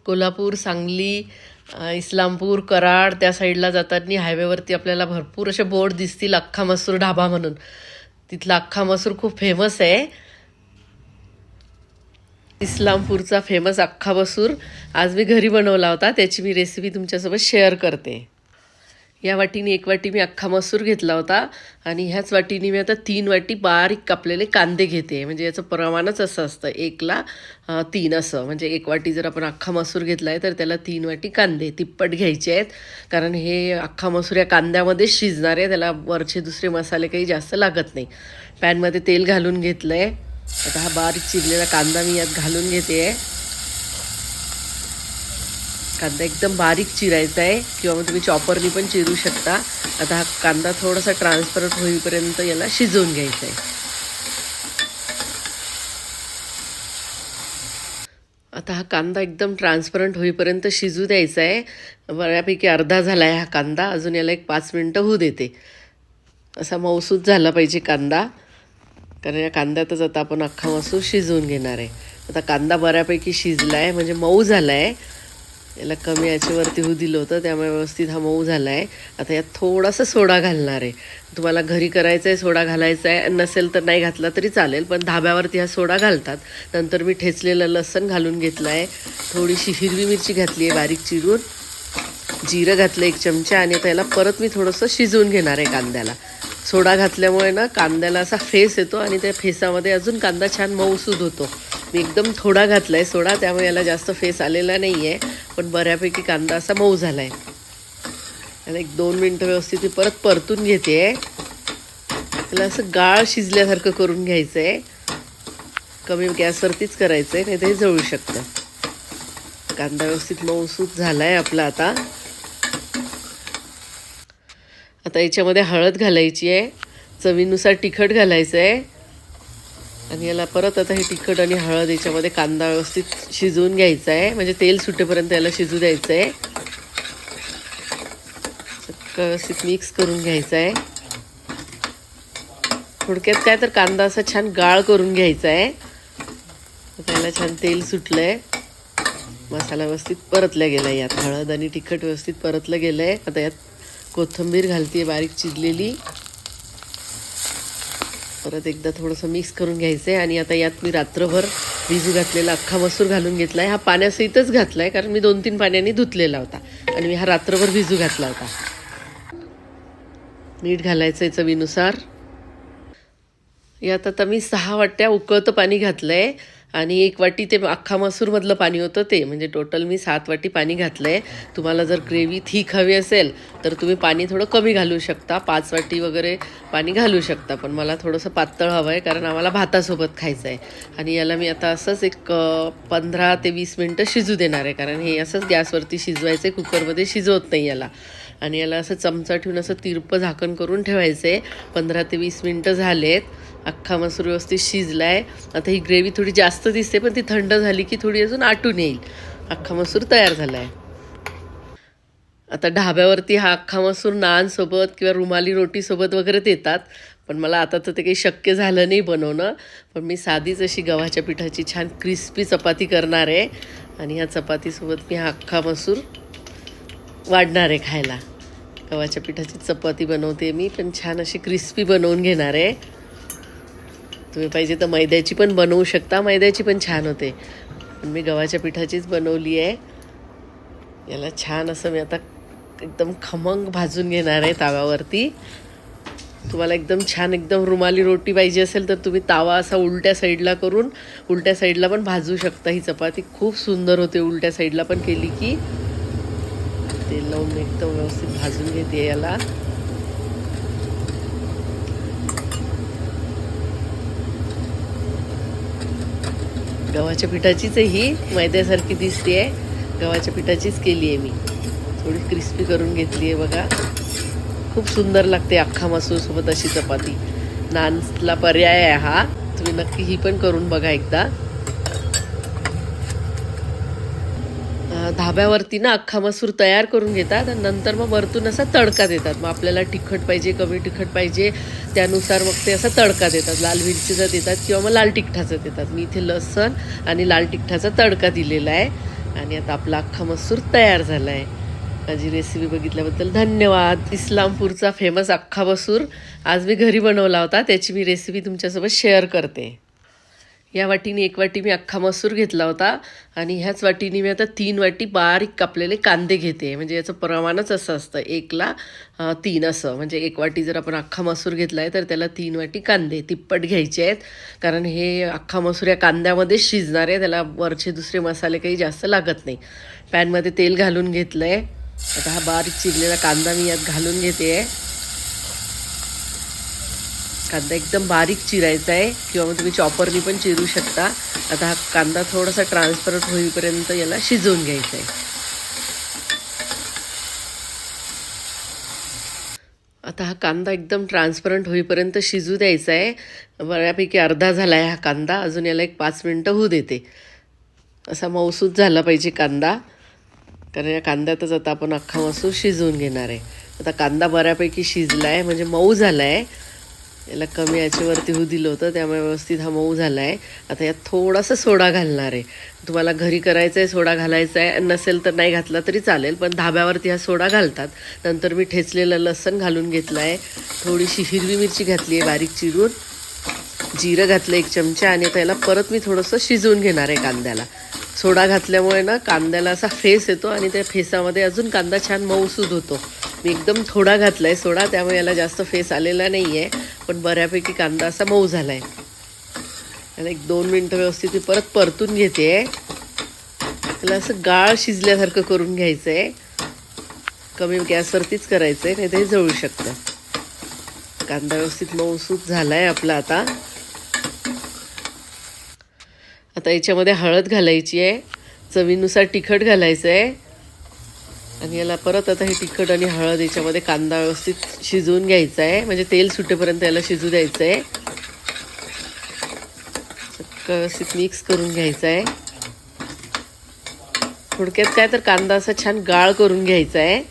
कोल्हापूर, सांगली, इस्लामपूर, कराड त्या साईडला जाताना हायवेवरती आपल्याला भरपूर असे बोर्ड दिसतील अख्खा मसूर ढाबा म्हणून. तिथला अख्खा मसूर खूप फेमस आहे. इस्लामपूरचा फेमस अख्खा मसूर आज मी घरी बनवला होता, त्याची मी रेसिपी तुमच्यासोबत शेअर करते. या वाटीने 1 वाटी मी अख्खा मसूर घेतला होता आणि ह्याच वाटीने मी आता 3 वाटी बारीक कापलेले कांदे घेते. म्हणजे याचं प्रमाणच असं असतं 1ला 3 असं. म्हणजे 1 वाटी जर आपण अख्खा मसूर घेतला आहे तर त्याला 3 वाटी कांदे तिप्पट घ्यायचे आहेत, कारण हे अख्खा मसूर या कांद्यामध्ये शिजणार आहे. त्याला वरचे दुसरे मसाले काही जास्त लागत नाही. पॅनमध्ये तेल घालून घेतलं आहे. आता हा बारीक चिरलेला कांदा मी यात घालून घेते आहे. कांदा एकदम बारीक चिरायचा आहे किंवा मग तुम्ही चॉपरनी पण चिरू शकता. आता हा कांदा थोडासा ट्रान्सपरंट होईपर्यंत याला शिजवून घ्यायचा आहे. आता हा कांदा एकदम ट्रान्सपरंट होईपर्यंत शिजू द्यायचा आहे. बऱ्यापैकी अर्धा झाला आहे हा कांदा. अजून याला एक 5 मिनटं होऊ देते. असा मऊसूत झाला पाहिजे कांदा, कारण या कांद्यातच आता आपण अख्खा मसूर शिजवून घेणार आहे. आता कांदा बऱ्यापैकी शिजला आहे, म्हणजे मऊ झाला आहे. याला कमी याच्यावरती होऊ दिलं होतं, त्यामुळे व्यवस्थित हा मऊ झाला आहे. आता यात थोडासा सोडा घालणार आहे. तुम्हाला घरी करायचं आहे सोडा घालायचा आहे, नसेल तर नाही घातला तरी चालेल, पण धाब्यावरती हा सोडा घालतात. नंतर मी ठेचलेलं लसण घालून घेतलं आहे. थोडीशी हिरवी मिरची घातली आहे बारीक चिरून. जिरं घातलं 1 चमचा आणि आता याला परत मी थोडंसं शिजवून घेणार आहे कांद्याला. सोडा घातल्यामुळे ना कांद्याला असा फेस येतो आणि त्या फेसामध्ये अजून कांदा छान मऊसूद होतो. मी एकदम थोडा घातला आहे सोडा, त्यामुळे याला जास्त फेस आलेला नाही आहे, पण बऱ्यापैकी कांदा असा मऊ झाला आहे. याला 1-2 मिनटं व्यवस्थित मी परत परतून घेते आहे. त्याला असं गाळ शिजल्यासारखं करून घ्यायचं आहे. कमी गॅसवरतीच करायचं आहे, नाही तर हे जळू शकतं. कांदा व्यवस्थित मऊसूद झाला आहे आपला. आता याच्यामध्ये हळद घालायची आहे, चवीनुसार तिखट घालायचं आहे आणि याला परत आता हे तिखट आणि हळद याच्यामध्ये कांदा व्यवस्थित शिजवून घ्यायचा आहे. म्हणजे तेल सुटेपर्यंत याला शिजू द्यायचं आहे. व्यवस्थित मिक्स करून घ्यायचं आहे. थोडक्यात काय तर कांदा असा छान गाळ करून घ्यायचा आहे. त्याला छान तेल सुटलं आहे. मसाला व्यवस्थित परतला गेला आहे. यात हळद आणि तिखट व्यवस्थित परतलं गेलं आहे. आता यात कोथिंबीर घालते बारीक चिरलेली. परत एकदा थोडंसं मिक्स करून घ्यायचं आहे. आणि आता यात मी रात्रभर भिजू घातलेला अख्खा मसूर घालून घेतला आहे. हा पाण्यासहितच घातला आहे, कारण मी 2-3 पाण्याने धुतलेला होता आणि मी हा रात्रभर भिजू घातला होता. मीठ घालायचं आहे चवीनुसार. यात आता मी 6 वाट्या उकळतं पाणी घातलं आहे आणि 1 वाटी ते अख्खा मसूरमधलं पाणी होतं ते, म्हणजे टोटल मी 7 वाटी पाणी घातलं आहे. तुम्हाला जर ग्रेव्ही थिक हवी असेल तर तुम्ही पाणी थोडं कमी घालू शकता, 5 वाटी वगैरे पाणी घालू शकता, पण मला थोडंसं पातळ हवं आहे, कारण आम्हाला भातासोबत खायचं आहे. आणि याला मी आता असंच एक 15 ते 20 मिनटं शिजू देणार आहे, कारण हे असंच गॅसवरती शिजवायचं आहे, कुकरमध्ये शिजवत नाही याला. आणि याला असं चमचा ठेवून असं तिरपं झाकण करून ठेवायचं आहे. 15 ते 20 मिनटं झालेत. अख्खा मसूर व्यवस्थित शिजला आहे. आता ही ग्रेव्ही थोडी जास्त दिसते, पण ती थंड झाली की थोडी अजून आटून येईल. अख्खा मसूर तयार झाला आहे. आता ढाब्यावरती हा अख्खा मसूर नानसोबत किंवा रुमाली रोटीसोबत वगैरे देतात, पण मला आता तर ते काही शक्य झालं नाही बनवणं. पण मी साधीच अशी गव्हाच्या पिठाची छान क्रिस्पी चपाती करणार आहे आणि ह्या चपातीसोबत मी हा अख्खा मसूर वाढणार आहे खायला. गव्हाच्या पिठाची चपाती बनवते मी, पण छान अशी क्रिस्पी बनवून घेणार आहे. तुम्ही पाहिजे तर मैद्याची पण बनवू शकता, मैद्याची पण छान होते, पण मी गव्हाच्या पिठाचीच बनवली आहे. याला छान असं मी आता एकदम खमंग भाजून घेणार आहे ताव्यावरती. तुम्हाला एकदम छान एकदम रुमाली रोटी पाहिजे असेल तर तुम्ही तावा असा उलट्या साईडला करून उलट्या साईडला पण भाजू शकता. ही चपाती खूप सुंदर होते उलट्या साईडला पण केली की. तेल लावून एकदम व्यवस्थित भाजून घेते याला. गव्हाच्या पिठाचीच आहे ही, मैद्यासारखी दिसते आहे, गव्हाच्या पिठाचीच केली आहे मी. थोडी क्रिस्पी करून घेतली आहे बघा. खूप सुंदर लागते अख्खा मसूरसोबत अशी चपाती. नानला पर्याय आहे हा. तुम्ही नक्की ही पण करून बघा एकदा. धाब्यावरती ना अख्खा मसूर तयार करून घेतात आणि नंतर मग वरतून असा तडका देतात. मग आपल्याला तिखट पाहिजे, कमी तिखट पाहिजे, त्यानुसार मग ते असा तडका देतात. लाल मिरचीचा देतात किंवा मग लाल तिखटाचा देतात. मी इथे लसण आणि लाल तिखटाचा तडका दिलेला आहे. आणि आता आपला अख्खा मसूर तयार झाला आहे. माझी रेसिपी बघितल्याबद्दल धन्यवाद. इस्लामपूरचा फेमस अख्खा मसूर आज मी घरी बनवला होता, त्याची मी रेसिपी तुमच्यासोबत शेअर करते. या वाटीने 1 वाटी मी अख्खा मसूर घेतला होता आणि ह्याच वाटीने मी आता 3 वाटी बारीक कापलेले कांदे घेते. म्हणजे याचं प्रमाणच असं असतं 1ला 3 असं. म्हणजे 1 वाटी जर आपण अख्खा मसूर घेतला आहे तर त्याला 3 वाटी कांदे तिप्पट घ्यायचे आहेत. कारण हे अख्खा मसूर या कांद्यामध्येच शिजणार आहे, त्याला वरचे दुसरे मसाले काही जास्त लागत नाही. पॅनमध्ये तेल घालून घेतलं आहे. आता हा बारीक चिरलेला कांदा मी यात घालून घेते आहे. कांदा एकदम बारीक चिरायचा आहे किंवा मग तुम्ही चॉपरनी पण चिरू शकता. आता हा कांदा थोडासा ट्रान्सपरंट होईपर्यंत याला शिजवून घ्यायचा आहे. आता हा कांदा एकदम ट्रान्सपरंट होईपर्यंत शिजू द्यायचा आहे. बऱ्यापैकी अर्धा झाला आहे हा कांदा. अजून याला एक 5 मिनटं होऊ देते. असा मऊसूत झाला पाहिजे कांदा, कारण या कांद्यातच आता आपण अख्खा मसूर शिजवून घेणार आहे. आता कांदा बऱ्यापैकी शिजला आहे, म्हणजे मऊ झाला आहे. याला कमी याच्यावरती होऊ दिलं होतं, त्यामुळे व्यवस्थित हा मऊ झाला आहे. आता यात थोडासा सोडा घालणार आहे. तुम्हाला घरी करायचं आहे सोडा घालायचा आहे, नसेल तर नाही घातला तरी चालेल, पण धाब्यावरती हा सोडा घालतात. नंतर मी ठेचलेलं लसण घालून घेतलं आहे. थोडीशी हिरवी मिरची घातली आहे बारीक चिरून. जिरं घातलं 1 चमचा आणि आता याला परत मी थोडंसं शिजवून घेणार आहे कांद्याला. सोडा घातल्यामुळे ना कांद्याला असा फेस येतो आणि त्या फेसामध्ये अजून कांदा छान मऊसूद होतो. मी एकदम थोडा घातला आहे सोडा, त्यामुळे याला जास्त फेस आलेला नाही आहे, पण बऱ्यापैकी कांदा असा मऊ झाला आहे. त्याला 1-2 मिनटं व्यवस्थित मी परत परतून घेते आहे. त्याला असं गाळ शिजल्यासारखं करून घ्यायचं आहे. कमी गॅसवरतीच करायचं आहे, नाही तर हे जळू शकतं. कांदा व्यवस्थित मऊसूद झाला आहे आपला. आता याच्यामध्ये हळद घालायची आहे, चवीनुसार तिखट घालायचं आहे आणि याला परत आता हे तिखट आणि हळद याच्यामध्ये कांदा व्यवस्थित शिजवून घ्यायचा आहे. म्हणजे तेल सुटेपर्यंत याला शिजू द्यायचं आहे. व्यवस्थित मिक्स करून घ्यायचं आहे. थोडक्यात काय तर कांदा असा छान गाळ करून घ्यायचा आहे.